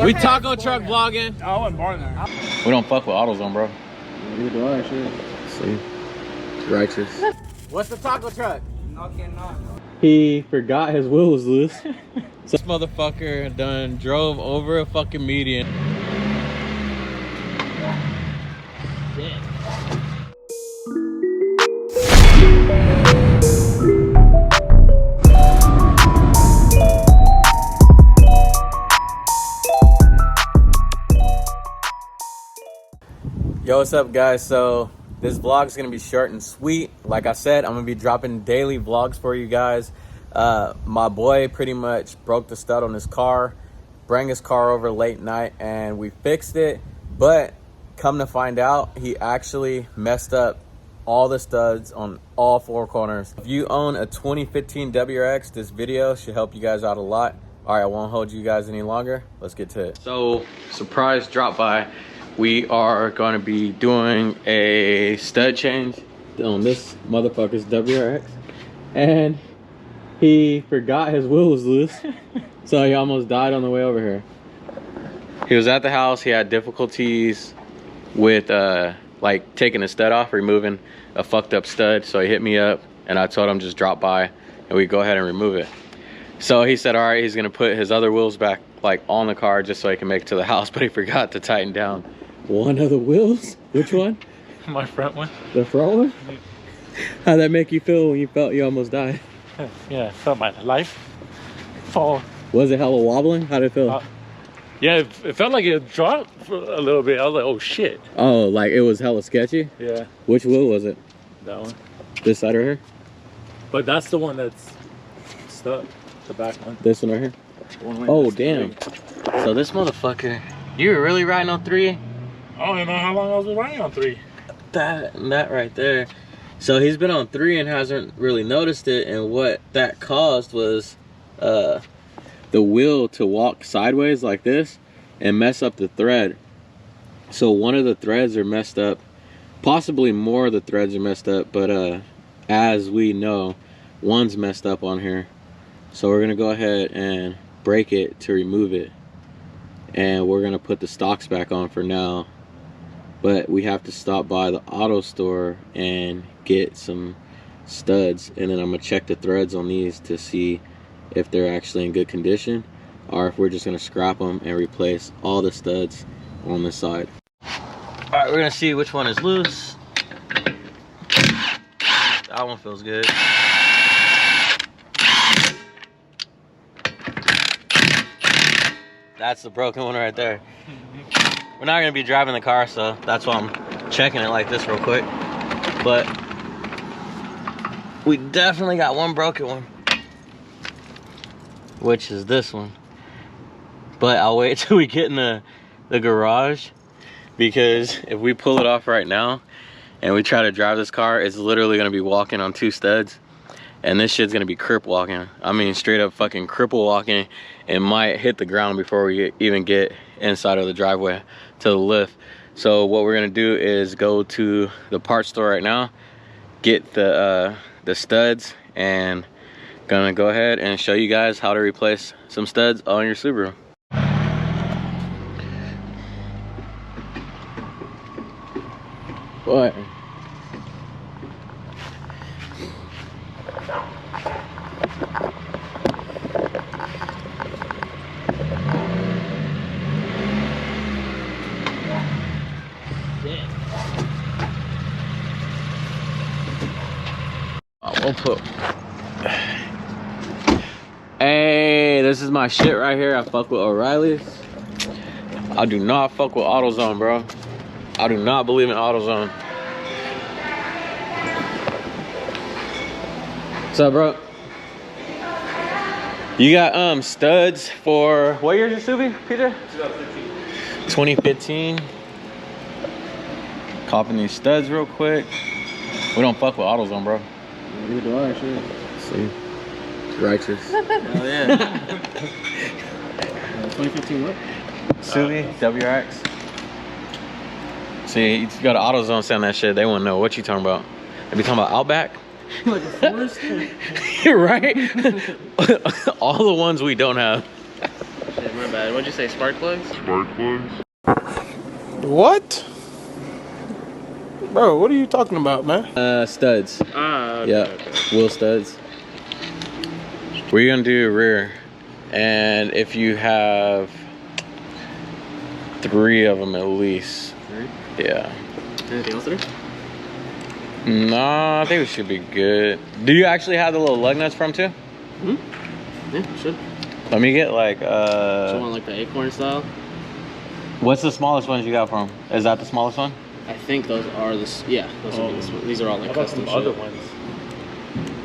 We taco truck vlogging. I wasn't born there. We don't fuck with AutoZone, bro. Neither do I, shit. See? Righteous. What's the taco truck? He forgot his wheel was loose. This motherfucker done drove over a fucking median. Yo, what's up guys? So this vlog is gonna be short and sweet. Like I said, I'm gonna be dropping daily vlogs for you guys. My boy pretty much broke the stud on his car, bring his car over late night, and we fixed it. But come to find out, he actually messed up all the studs on all four corners. If you own a 2015 WRX, this video should help you guys out a lot. All right, I won't hold you guys any longer. Let's get to it. So, surprise drop by. We are going to be doing a stud change on this motherfucker's WRX. And he forgot his wheel was loose. So he almost died on the way over here. He was at the house. He had difficulties with like taking the stud off, removing a fucked up stud. So he hit me up and I told him just drop by and we go ahead and remove it. So he said, all right, he's gonna put his other wheels back like on the car just so he can make it to the house, but he forgot to tighten down one of the wheels. Which one? My front one. The front one? How'd that make you feel when you felt you almost died? Yeah, I felt my life fall. Was it hella wobbling? How'd it feel? Yeah, it felt like it dropped for a little bit. I was like, oh shit. Oh, like it was hella sketchy? Yeah. Which wheel was it? That one. This side right here? But that's the one that's stuck. The back one. This one right here? Oh, damn. So this motherfucker, you were really riding on 3? I don't even know how long I was riding on 3. That right there. So he's been on 3 and hasn't really noticed it, and what that caused was the wheel to walk sideways like this and mess up the thread. So one of the threads are messed up, possibly more of the threads are messed up, but as we know, one's messed up on here. So we're gonna go ahead and break it to remove it, and we're gonna put the stocks back on for now. But we have to stop by the auto store and get some studs, and then I'm gonna check the threads on these to see if they're actually in good condition or if we're just gonna scrap them and replace all the studs on this side. All right, we're gonna see which one is loose. That one feels good. That's the broken one right there. We're not gonna be driving the car, so that's why I'm checking it like this real quick. But we definitely got one broken one, which is this one. But I'll wait till we get in the garage, because if we pull it off right now and we try to drive this car, it's literally gonna be walking on 2 studs. And this shit's gonna be crip walking. I mean, straight up fucking cripple walking. It might hit the ground before we even get inside of the driveway to the lift. So what we're gonna do is go to the parts store right now, get the studs, and gonna go ahead and show you guys how to replace some studs on your Subaru. What? We'll put. Hey, this is my shit right here. I fuck with O'Reilly's. I do not fuck with AutoZone, bro. I do not believe in AutoZone. What's up, bro? You got studs for what year is your Subi, Peter? 2015. 2015. Copping these studs real quick. We don't fuck with AutoZone, bro. Neither do I, shit. See? Righteous. Oh, yeah. 2015 what? SUBI WRX. See, you got an AutoZone saying that shit, they won't know what you talking about. They be talking about Outback. Like a forest? Right? All the ones we don't have. Shit, my bad. What'd you say, spark plugs? Spark plugs? What? Bro, what are you talking about, man? Studs. Ah, okay, Yeah, okay. wheel studs. We're gonna do rear, and if you have 3 of them at least. 3? Yeah. Anything else to do? No, I think we should be good. Do you actually have the little lug nuts from too? Hmm? Yeah, should. Let me get like So you want like the acorn style? what's the smallest ones you got from? Is that the smallest one? I think those are the, yeah, those are the, these are all like How about custom some shit. other ones?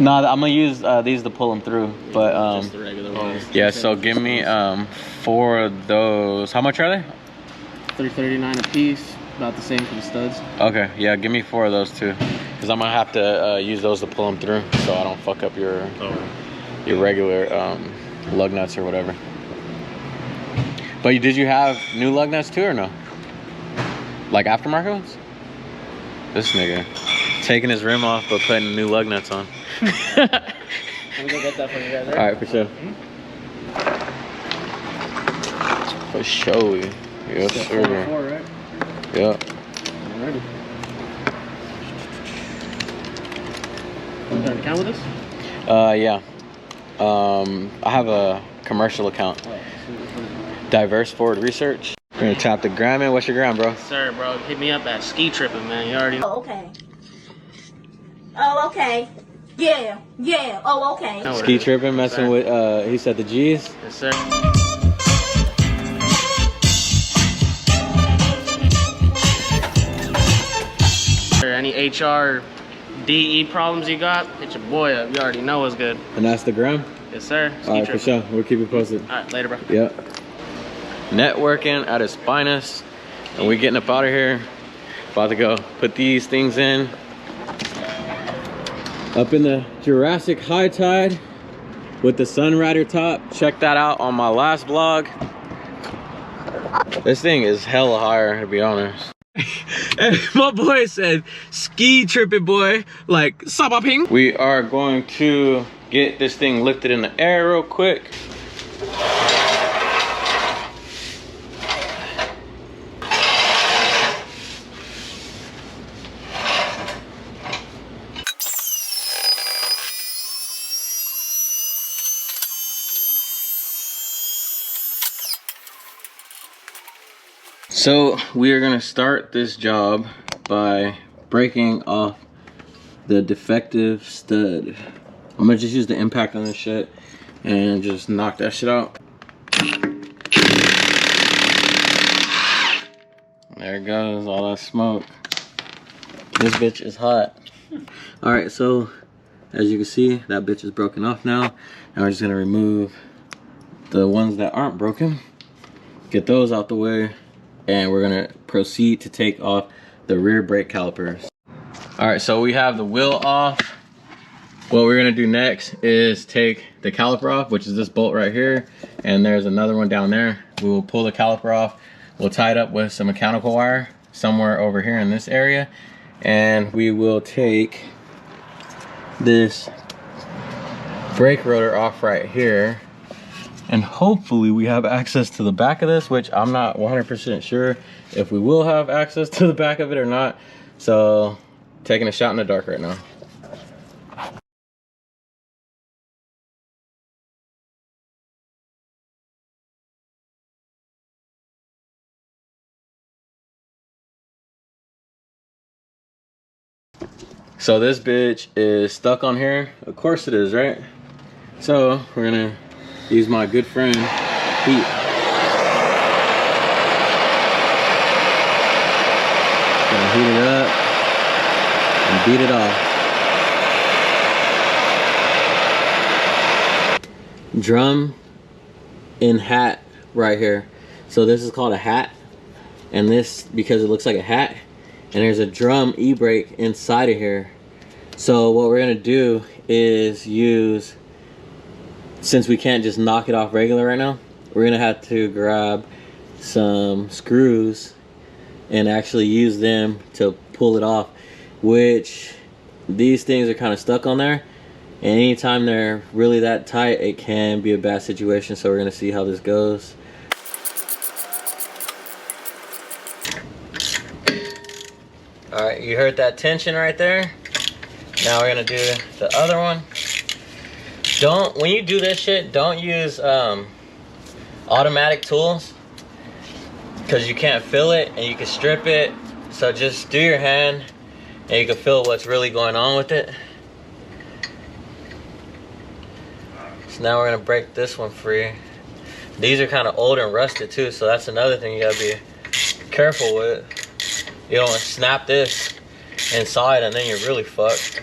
No, I'm gonna use these to pull them through. But Just the regular ones. yeah, so give me 4 of those. How much are they? $3.39 a piece, about the same for the studs. Okay, yeah, give me 4 of those too, because I'm gonna have to use those to pull them through, so I don't fuck up your regular lug nuts or whatever. But did you have new lug nuts too or no? Like aftermarket ones? This nigga taking his rim off but putting new lug nuts on. Let me go get that for you guys, right? All right, for sure. For sure. Yes, sir. 4, right? Yeah. Alrighty. You got an account with us? Yeah. I have a commercial account. Diverse Forward Research. We're gonna tap the gram in. What's your gram, bro? Sir, bro, hit me up at ski tripping, man. You already know. Oh, okay. Oh, okay. Yeah, yeah. Oh, okay. what Ski it is. tripping, messing Sir. with, he said the G's. Yes, sir. Sir, any HR, DE problems you got, hit your boy up. You already know what's good. And that's the gram? Yes, sir. Ski All right, for tripping. sure. We'll keep you posted. All right, later, bro. Yep. Networking at its finest. And we getting up out of here. About to go put these things in. Up in the Jurassic High Tide with the Sunrider top. Check that out on my last vlog. This thing is hella higher, to be honest. And my boy said, ski tripping boy, like sabaping. We are going to get this thing lifted in the air real quick. So we are gonna start this job by breaking off the defective stud. I'm gonna just use the impact on this shit and just knock that shit out. There it goes, all that smoke. This bitch is hot. All right, so as you can see, that bitch is broken off now. And we're just gonna remove the ones that aren't broken, get those out the way, and we're gonna proceed to take off the rear brake calipers. All right, so we have the wheel off. What we're gonna do next is take the caliper off, which is this bolt right here, and there's another one down there. We will pull the caliper off. We'll tie it up with some mechanical wire somewhere over here in this area, and we will take this brake rotor off right here. And hopefully we have access to the back of this, which I'm not 100% sure if we will have access to the back of it or not. So, taking a shot in the dark right now. So this bitch is stuck on here. Of course it is, right? So, we're gonna use my good friend, Pete. Gonna heat it up and beat it off. Drum and hat right here. So this is called a hat, and this because it looks like a hat, and there's a drum e-brake inside of here. So what we're gonna do is use, since we can't just knock it off regular right now, we're gonna have to grab some screws and actually use them to pull it off, which these things are kind of stuck on there, and anytime they're really that tight, it can be a bad situation. So we're gonna see how this goes. All right, you heard that tension right there. Now we're gonna do the other one. When you do this shit, don't use automatic tools because you can't feel it and you can strip it. So just do your hand and you can feel what's really going on with it. So now we're gonna break this one free. These are kind of old and rusted too, so that's another thing you gotta be careful with. You don't want to snap this inside and then you're really fucked.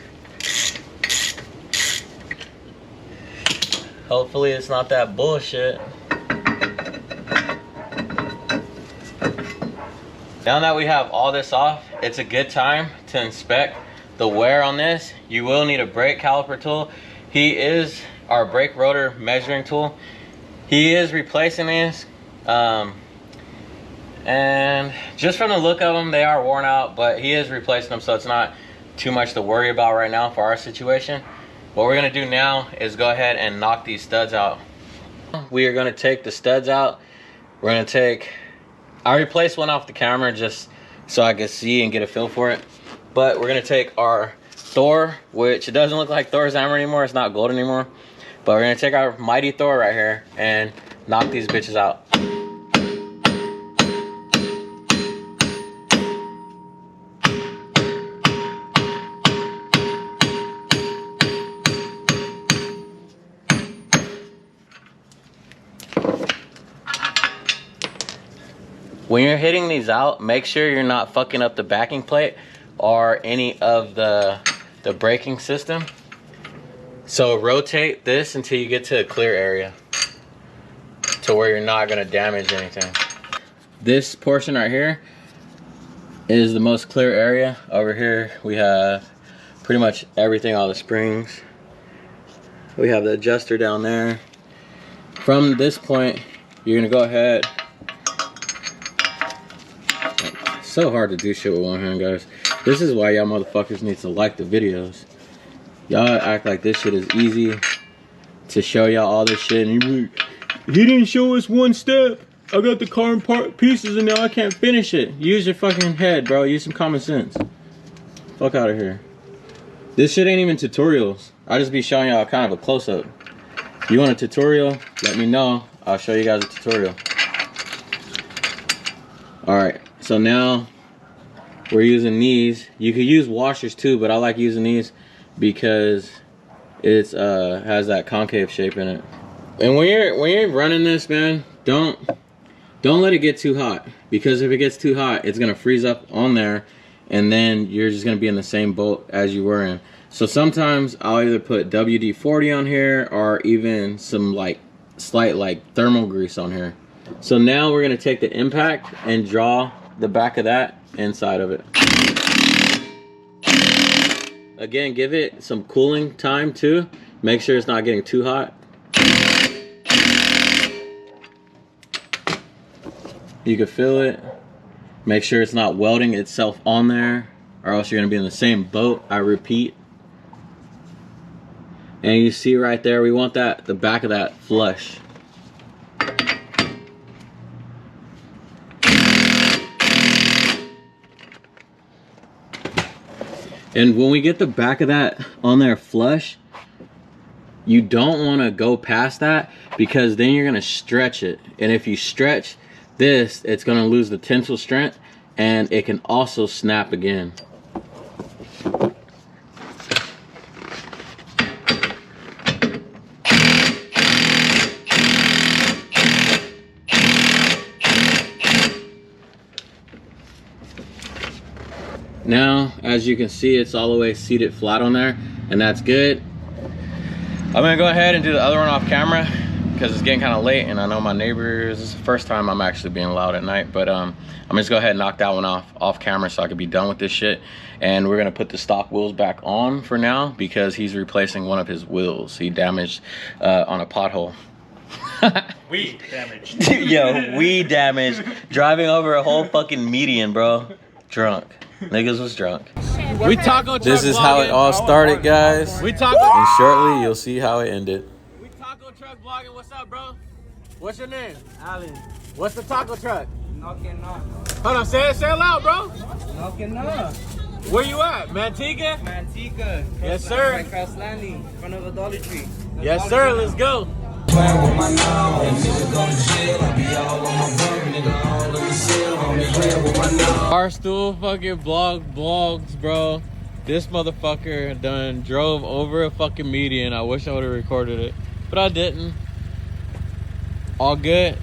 Hopefully it's not that bullshit. Now that we have all this off, it's a good time to inspect the wear on this. You will need a brake caliper tool. He is our brake rotor measuring tool. He is replacing these. And just from the look of them, they are worn out, but he is replacing them, so it's not too much to worry about right now for our situation. What we're gonna do now is go ahead and knock these studs out. We are gonna take the studs out. We're gonna take, I replaced one off the camera just so I could see and get a feel for it. But we're gonna take our Thor, which it doesn't look like Thor's hammer anymore, it's not gold anymore. But we're gonna take our mighty Thor right here and knock these bitches out. When you're hitting these out, make sure you're not fucking up the backing plate or any of the braking system. So rotate this until you get to a clear area to where you're not gonna damage anything. This portion right here is the most clear area. Over here we have pretty much everything, all the springs. We have the adjuster down there. From this point, you're gonna go ahead. So hard to do shit with one hand, guys. This is why y'all motherfuckers need to like the videos. Y'all act like this shit is easy to show y'all all this shit, and you like, he didn't show us one step. I got the car in part pieces and now I can't finish it. Use your fucking head, bro. Use some common sense. Fuck out of here. This shit ain't even tutorials. I just be showing y'all kind of a close-up. If you want a tutorial, let me know. I'll show you guys a tutorial. Alright, so now we're using these. You could use washers too, but I like using these because it's has that concave shape in it. And when you're running this, man, don't let it get too hot, because if it gets too hot, it's gonna freeze up on there, and then you're just gonna be in the same boat as you were in. So sometimes I'll either put WD-40 on here or even some like slight like thermal grease on here. So now we're gonna take the impact and draw the back of that inside of it. Again, give it some cooling time too. Make sure it's not getting too hot. You can feel it. Make sure it's not welding itself on there, or else you're gonna be in the same boat, I repeat. And you see right there, we want that, the back of that flush. And when we get the back of that on there flush, you don't want to go past that, because then you're going to stretch it. And if you stretch this, it's going to lose the tensile strength, and it can also snap again. Now, as you can see, it's all the way seated flat on there, and that's good. I'm gonna go ahead and do the other one off camera because it's getting kind of late, and I know my neighbors, this is the first time I'm actually being loud at night, but I'm just go ahead and knock that one off camera so I can be done with this shit. And we're gonna put the stock wheels back on for now, because he's replacing one of his wheels. He damaged on a pothole. We damaged. Yo, we damaged driving over a whole fucking median, bro. Drunk. Niggas was drunk. We taco truck This is how it all started, guys. We taco. And shortly, you'll see how it ended. We taco truck vlogging. What's up, bro? What's your name? Alan. What's the taco truck? No que no. Hold on, say it loud, bro. No que no. Where you at? Manteca? Manteca. Yes, sir. By Cross Landing, in front of the Dollar Tree. Yes, sir. Let's go. Barstool fucking vlogs, bro. This motherfucker done drove over a fucking median. I wish I would have recorded it, but I didn't. All good.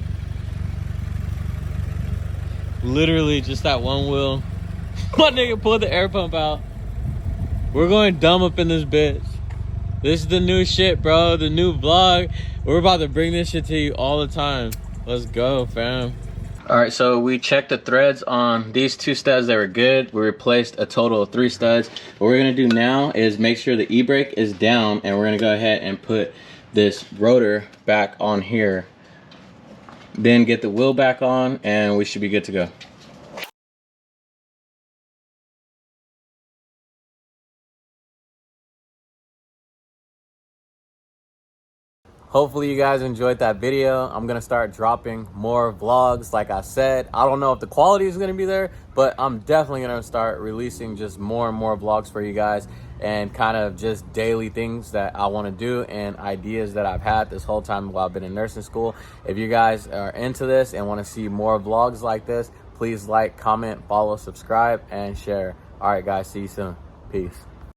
Literally just that one wheel. My nigga pulled the air pump out. We're going dumb up in this bitch. This is the new shit, bro. The new vlog. We're about to bring this shit to you all the time. Let's go, fam. All right, so we checked the threads on these 2 studs. They were good. We replaced a total of 3 studs. What we're gonna do now is make sure the e-brake is down, and we're gonna go ahead and put this rotor back on here. Then get the wheel back on, and we should be good to go. Hopefully you guys enjoyed that video. I'm gonna start dropping more vlogs. Like I said, I don't know if the quality is gonna be there, but I'm definitely gonna start releasing just more and more vlogs for you guys, and kind of just daily things that I wanna do and ideas that I've had this whole time while I've been in nursing school. If you guys are into this and wanna see more vlogs like this, please like, comment, follow, subscribe, and share. All right, guys, see you soon. Peace.